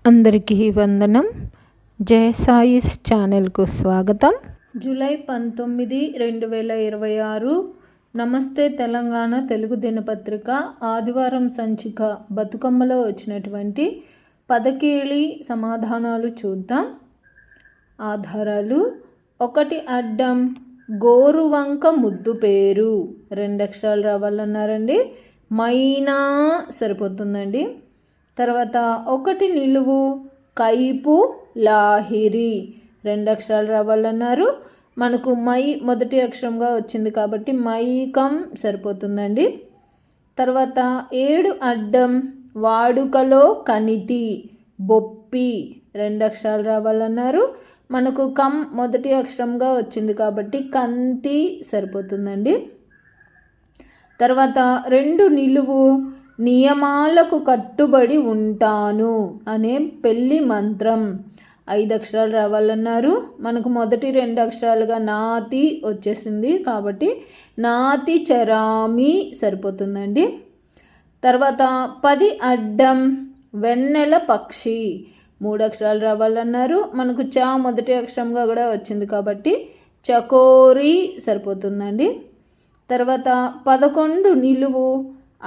అందరికీ వందనం. జయ సాయిస్ ఛానల్కు స్వాగతం. జూలై 19, 2026 నమస్తే తెలంగాణ తెలుగు దినపత్రిక ఆదివారం సంచిక బతుకమ్మలో వచ్చినటువంటి పదకేళి సమాధానాలు చూద్దాం. ఆధారాలు: 1 అడ్డం గోరువంక ముద్దు పేరు 2 అక్షరాలు రావాలన్నారండి. మైనా సరిపోతుందండి. తర్వాత 1 నిలువు కైపు లాహిరి 2 అక్షరాలు రావాలన్నారు. మనకు మై మొదటి అక్షరంగా వచ్చింది కాబట్టి మైకం సరిపోతుందండి. తర్వాత 7 అడ్డం వాడుకలో కనిటి బొప్పి 2 అక్షరాలు రావాలన్నారు. మనకు కం మొదటి అక్షరంగా వచ్చింది కాబట్టి కంతి సరిపోతుందండి. తర్వాత 2 నిలువు నియమాలకు కట్టుబడి ఉంటాను అనే పెళ్ళి మంత్రం 5 అక్షరాలు రావాలన్నారు. మనకు మొదటి 2 అక్షరాలుగా నాతి వచ్చేసింది కాబట్టి నాతి చరామి సరిపోతుందండి. తర్వాత 10 అడ్డం వెన్నెల పక్షి 3 అక్షరాలు రావాలన్నారు. మనకు చా మొదటి అక్షరంగా కూడా వచ్చింది కాబట్టి చకోరి సరిపోతుందండి. తర్వాత 11 నిలువు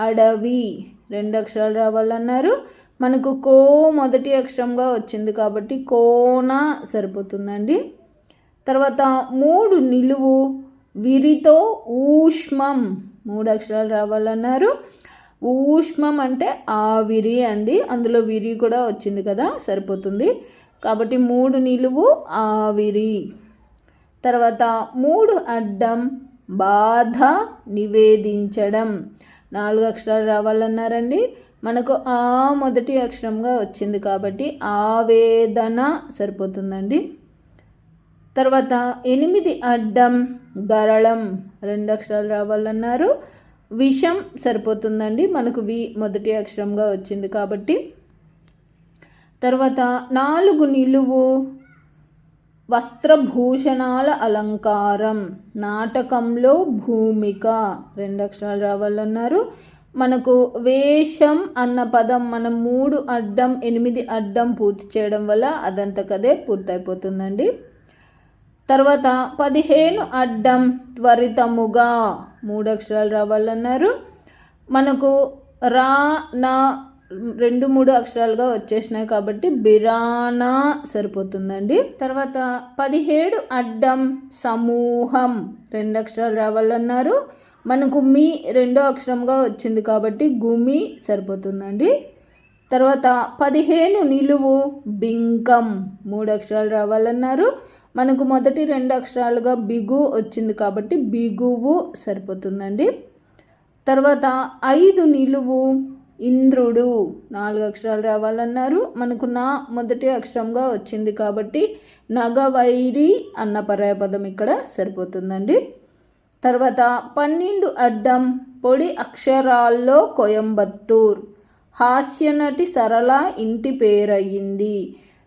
అడవి 2 అక్షరాలు రావాలన్నారు. మనకు కో మొదటి అక్షరంగా వచ్చింది కాబట్టి కోన సరిపోతుందండి. తర్వాత 3 నిలువు విరితో ఊష్మం 3 అక్షరాలు రావాలన్నారు. ఊష్మం అంటే ఆవిరి అండి, అందులో విరి కూడా వచ్చింది కదా, సరిపోతుంది కాబట్టి 3 నిలువు ఆవిరి. తర్వాత 3 అడ్డం బాధ నివేదించడం 4 అక్షరాలు రావాలన్నారండి. మనకు ఆ మొదటి అక్షరంగా వచ్చింది కాబట్టి ఆవేదన సరిపోతుందండి. తర్వాత 8 అడ్డం గరళం 2 అక్షరాలు రావాలన్నారు. విషం సరిపోతుందండి, మనకు వి మొదటి అక్షరంగా వచ్చింది కాబట్టి. తర్వాత 4 నిలువు వస్త్రభూషణాల అలంకారం నాటకంలో భూమిక 2 అక్షరాలు రావాలన్నారు. మనకు వేషం అన్న పదం మనం 3 అడ్డం 8 అడ్డం పూర్తి చేయడం వల్ల అదంతకదే పూర్తయిపోతుందండి. తర్వాత 15 అడ్డం త్వరితముగా 3 అక్షరాలు రావాలన్నారు. మనకు రా నా 2, 3 అక్షరాలుగా వచ్చేసినాయి కాబట్టి బిరానా సరిపోతుందండి. తర్వాత 17 అడ్డం సమూహం 2 అక్షరాలు రావాలన్నారు. మనకు మీ 2వ అక్షరంగా వచ్చింది కాబట్టి గుమి సరిపోతుందండి. తర్వాత 15 నిలువు బింకం 3 అక్షరాలు రావాలన్నారు. మనకు మొదటి 2 అక్షరాలుగా బిగు వచ్చింది కాబట్టి బిగువు సరిపోతుందండి. తర్వాత 5 నిలువు ఇంద్రుడు 4 అక్షరాలు రావాలన్నారు. మనకు నా మొదటి అక్షరంగా వచ్చింది కాబట్టి నగవైరి అన్న పర్యాయపదం ఇక్కడ సరిపోతుందండి. తర్వాత 12 అడ్డం పొడి అక్షరాల్లో కోయంబత్తూర్ హాస్యనటి సరళ ఇంటి పేరయ్యింది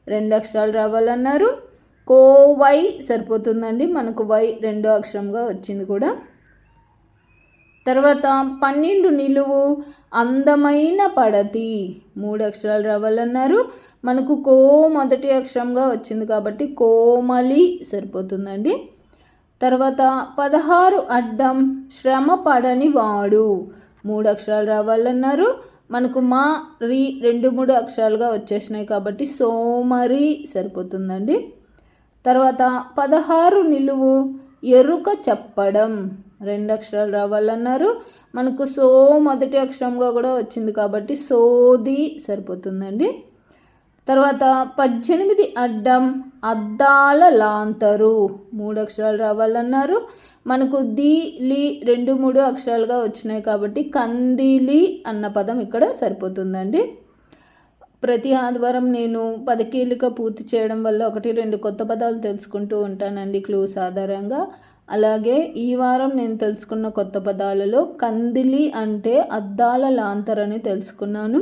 2 అక్షరాలు రావాలన్నారు. కోవై సరిపోతుందండి, మనకు వై 2వ అక్షరంగా వచ్చింది కూడా. తర్వాత 12 నిలువు అందమైన పడతి 3 అక్షరాలు రావాలన్నారు. మనకు కో మొదటి అక్షరంగా వచ్చింది కాబట్టి కోమలి సరిపోతుందండి. తర్వాత 16 అడ్డం శ్రమ పడని వాడు 3 అక్షరాలు రావాలన్నారు. మనకు మా రి 2, 3 అక్షరాలుగా వచ్చేసినాయి కాబట్టి సోమరి సరిపోతుందండి. తర్వాత 16 నిలువు ఎరుక చెప్పడం 2 అక్షరాలు రావాలన్నారు. మనకు సో మొదటి అక్షరంగా కూడా వచ్చింది కాబట్టి సోది సరిపోతుందండి. తర్వాత 18 అడ్డం అద్దాల లాంతరు 3 అక్షరాలు రావాలన్నారు. మనకు ది లి 2, 3 అక్షరాలుగా వచ్చినాయి కాబట్టి కందిలి అన్న పదం ఇక్కడ సరిపోతుందండి. ప్రతి ఆదివారం నేను పదకీలిక పూర్తి చేయడం వల్ల 1, 2 కొత్త పదాలు తెలుసుకుంటూ ఉంటానండి క్లూస్ ఆధారంగా. అలాగే ఈ వారం నేను తెలుసుకున్న కొత్త పదాలలో కందిలి అంటే అద్దాల లాంతర్ అని తెలుసుకున్నాను.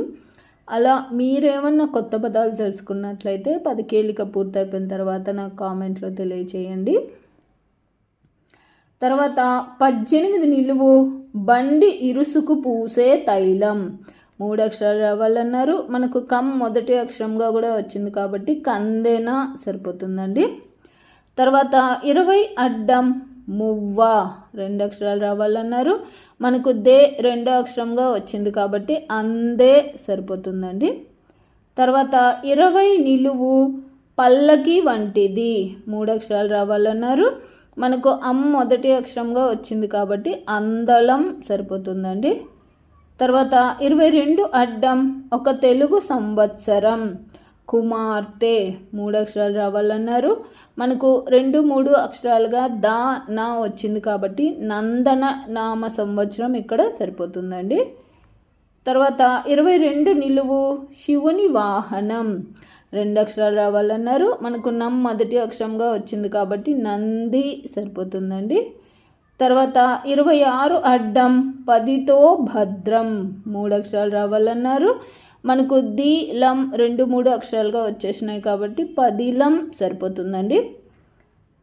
అలా మీరేమన్నా కొత్త పదాలు తెలుసుకున్నట్లయితే పదకీలిక పూర్తయిపోయిన తర్వాత నాకు కామెంట్లో తెలియచేయండి. తర్వాత 18 నిలువు బండి ఇరుసుకు పూసే తైలం 3 అక్షరాలు రావాలన్నారు. మనకు కమ్ మొదటి అక్షరంగా కూడా వచ్చింది కాబట్టి కందెన సరిపోతుందండి. తర్వాత 20 అడ్డం మువ్వ 2 అక్షరాలు రావాలన్నారు. మనకు దే 2 అక్షరంగా వచ్చింది కాబట్టి అందే సరిపోతుందండి. తర్వాత 20 నిలువు పల్లకి వంటిది 3 అక్షరాలు రావాలన్నారు. మనకు మొదటి అక్షరంగా వచ్చింది కాబట్టి అందలం సరిపోతుందండి. తర్వాత 22 అడ్డం ఒక తెలుగు సంవత్సరం కుమార్తె 3 అక్షరాలు రావాలన్నారు. మనకు 2, 3 అక్షరాలుగా దా నా వచ్చింది కాబట్టి నందన నామ సంవత్సరం ఇక్కడ సరిపోతుందండి. తర్వాత 22 నిలువు శివుని వాహనం 2 అక్షరాలు రావాలన్నారు. మనకు మొదటి అక్షరంగా వచ్చింది కాబట్టి నంది సరిపోతుందండి. తర్వాత 26 అడ్డం 10తో భద్రం 3 అక్షరాలు రావాలన్నారు. మనకు ది లం 2, 3 అక్షరాలుగా వచ్చేసినాయి కాబట్టి పదిలం సరిపోతుందండి.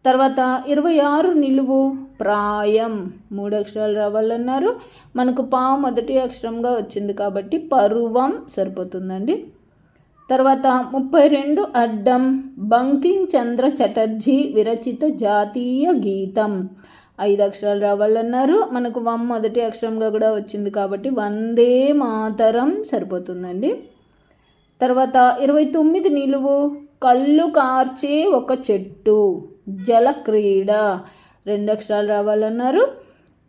తర్వాత 26 నిలువు ప్రాయం 3 అక్షరాలు రావాలన్నారు. మనకు పా మొదటి అక్షరంగా వచ్చింది కాబట్టి పరువం సరిపోతుందండి. తర్వాత 32 అడ్డం బంకిం చంద్ర చటర్జీ విరచిత జాతీయ గీతం 5 అక్షరాలు రావాలన్నారు. మనకు మొదటి అక్షరంగా కూడా వచ్చింది కాబట్టి వందే మాతరం సరిపోతుందండి. తర్వాత 29 నిలువు కళ్ళు కార్చే ఒక చెట్టు జల క్రీడ 2 అక్షరాలు రావాలన్నారు.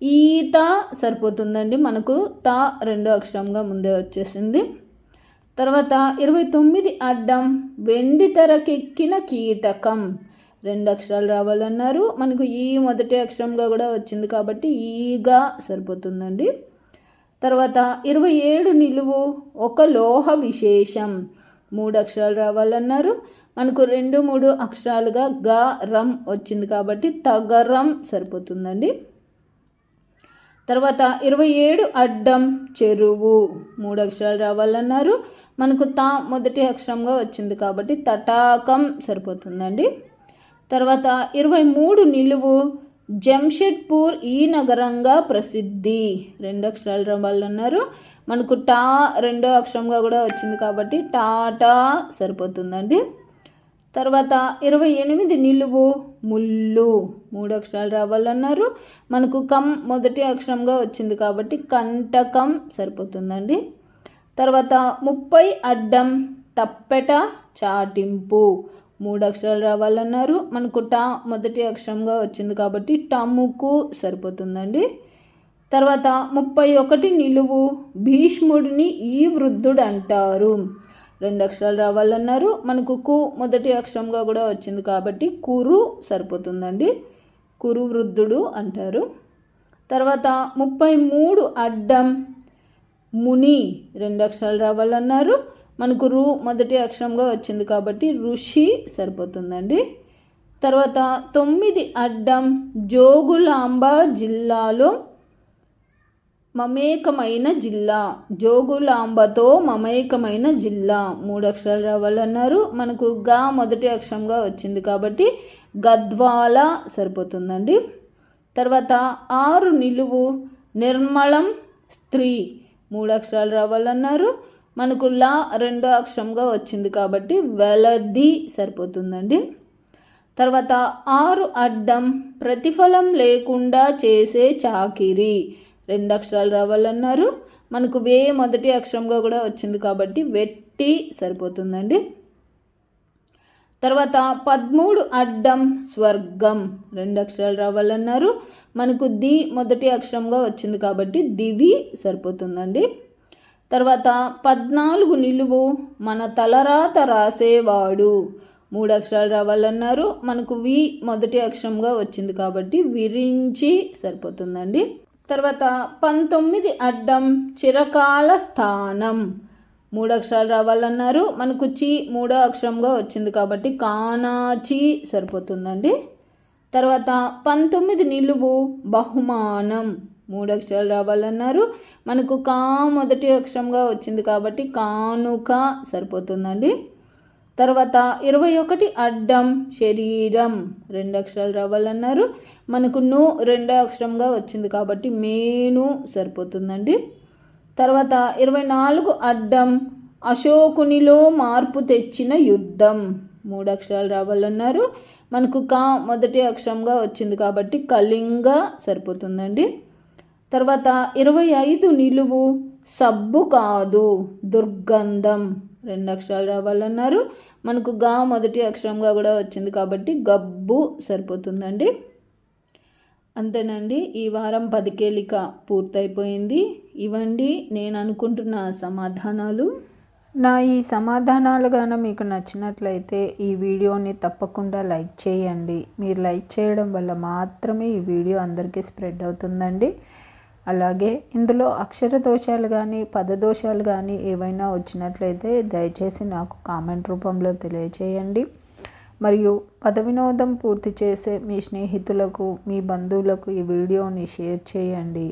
ఈత సరిపోతుందండి. మనకు తా 2 అక్షరంగా ముందే వచ్చేసింది. తర్వాత 29 అడ్డం వెండి తెరకెక్కిన కీటకం 2 అక్షరాలు రావాలన్నారు. మనకు ఈ మొదటి అక్షరంగా కూడా వచ్చింది కాబట్టి ఈగా సరిపోతుందండి. తర్వాత 27 నిలువు ఒక లోహ విశేషం 3 అక్షరాలు రావాలన్నారు. మనకు 2, 3 అక్షరాలుగా గ రం వచ్చింది కాబట్టి తగరం సరిపోతుందండి. తర్వాత 27 అడ్డం చెరువు 3 అక్షరాలు రావాలన్నారు. మనకు తా మొదటి అక్షరంగా వచ్చింది కాబట్టి తటాకం సరిపోతుందండి. తర్వాత 23 నిలువు జంషెడ్పూర్ ఈ నగరంగా ప్రసిద్ధి 2 అక్షరాలు రావాలన్నారు. మనకు టా 2 అక్షరంగా కూడా వచ్చింది కాబట్టి టాటా సరిపోతుందండి. తర్వాత 28 నిలువు ముళ్ళు 3 అక్షరాలు రావాలన్నారు. మనకు కమ్ మొదటి అక్షరంగా వచ్చింది కాబట్టి కంటకం సరిపోతుందండి. తర్వాత 30 అడ్డం తప్పెట చాటింపు 3 అక్షరాలు రావాలన్నారు. మనకు టా మొదటి అక్షరంగా వచ్చింది కాబట్టి టముకు సరిపోతుందండి. తర్వాత 31 నిలువు భీష్ముడిని ఈ వృద్ధుడు అంటారు 2 అక్షరాలు రావాలన్నారు. మనకు కు మొదటి అక్షరంగా కూడా వచ్చింది కాబట్టి కురు సరిపోతుందండి. కురు వృద్ధుడు అంటారు. తర్వాత 33 అడ్డం ముని 2 అక్షరాలు రావాలన్నారు. మనకు రు మొదటి అక్షరంగా వచ్చింది కాబట్టి ఋషి సరిపోతుందండి. తర్వాత 9 అడ్డం జోగులాంబ జిల్లాలో మమేకమైన జిల్లా జోగులాంబతో మమేకమైన జిల్లా 3 అక్షరాలు రావాలన్నారు. మనకు గా మొదటి అక్షరంగా వచ్చింది కాబట్టి గద్వాల సరిపోతుందండి. తర్వాత 6 నిలువు నిర్మలం స్త్రీ 3 అక్షరాలు రావాలన్నారు. మనకు లా 2 అక్షరంగా వచ్చింది కాబట్టి వెలది సరిపోతుందండి. తర్వాత 6 అడ్డం ప్రతిఫలం లేకుండా చేసే చాకిరి 2 అక్షరాలు రావాలన్నారు. మనకు వే మొదటి అక్షరంగా కూడా వచ్చింది కాబట్టి వెట్టి సరిపోతుందండి. తర్వాత 13 అడ్డం స్వర్గం 2 అక్షరాలు రావాలన్నారు. మనకు ది మొదటి అక్షరంగా వచ్చింది కాబట్టి దివి సరిపోతుందండి. తర్వాత 14 నిలువు మన తలరాత రాసేవాడు 3 అక్షరాలు రావాలన్నారు. మనకు వి మొదటి అక్షరంగా వచ్చింది కాబట్టి విరించి సరిపోతుందండి. తర్వాత 19 అడ్డం చిరకాల స్థానం 3 అక్షరాలు రావాలన్నారు. మనకు చి 3వ అక్షరంగా వచ్చింది కాబట్టి కానాచి సరిపోతుందండి. తర్వాత 19 నిలువు బహుమానం 3 అక్షరాలు రావాలన్నారు. మనకు కా మొదటి అక్షరంగా వచ్చింది కాబట్టి కానుక సరిపోతుందండి. తర్వాత 21 అడ్డం శరీరం 2 అక్షరాలు రావాలన్నారు. మనకు ను 2వ అక్షరంగా వచ్చింది కాబట్టి మేను సరిపోతుందండి. తర్వాత 24 అడ్డం అశోకునిలో మార్పు తెచ్చిన యుద్ధం. 3 అక్షరాలు రావాలన్నారు. మనకు కా మొదటి అక్షరంగా వచ్చింది కాబట్టి కళింగ సరిపోతుందండి. తర్వాత 25 నిలువు సబ్బు కాదు దుర్గంధం. 2 అక్షరాలు రావాలన్నారు. మనకు గా మొదటి అక్షరంగా కూడా వచ్చింది కాబట్టి గబ్బు సరిపోతుందండి. అంతేనండి, ఈ వారం పదికేలిక పూర్తయిపోయింది. ఇవండి నేను అనుకుంటున్న సమాధానాలు. నా ఈ సమాధానాలు గాన మీకు నచ్చినట్లయితే ఈ వీడియోని తప్పకుండా లైక్ చేయండి. మీరు లైక్ చేయడం వల్ల మాత్రమే ఈ వీడియో అందరికీ స్ప్రెడ్ అవుతుందండి. అలాగే ఇందులో అక్షర దోషాలు కానీ పదదోషాలు కానీ ఏవైనా వచ్చినట్లయితే దయచేసి నాకు కామెంట్ రూపంలో తెలియచేయండి. మరియు పద వినోదం పూర్తి చేసే మీ స్నేహితులకు మీ బంధువులకు ఈ వీడియోని షేర్ చేయండి.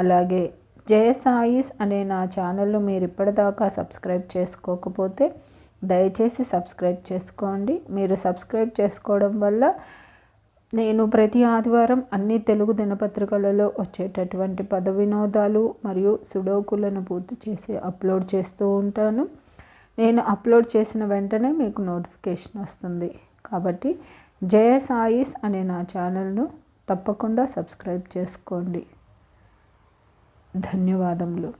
అలాగే జయ సాయిస్ అనే నా ఛానల్ను మీరు ఇప్పటిదాకా సబ్స్క్రైబ్ చేసుకోకపోతే దయచేసి సబ్స్క్రైబ్ చేసుకోండి. మీరు సబ్స్క్రైబ్ చేసుకోవడం వల్ల నేను ప్రతి ఆదివారం అన్ని తెలుగు దినపత్రికలలో వచ్చేటటువంటి పద వినోదాలు మరియు సుడోకులను పూర్తి చేసి అప్లోడ్ చేస్తూ ఉంటాను. నేను అప్లోడ్ చేసిన వెంటనే మీకు నోటిఫికేషన్ వస్తుంది. కాబట్టి జయ సాయిస్ అనే నా ఛానల్ను తప్పకుండా సబ్స్క్రైబ్ చేసుకోండి. ధన్యవాదములు.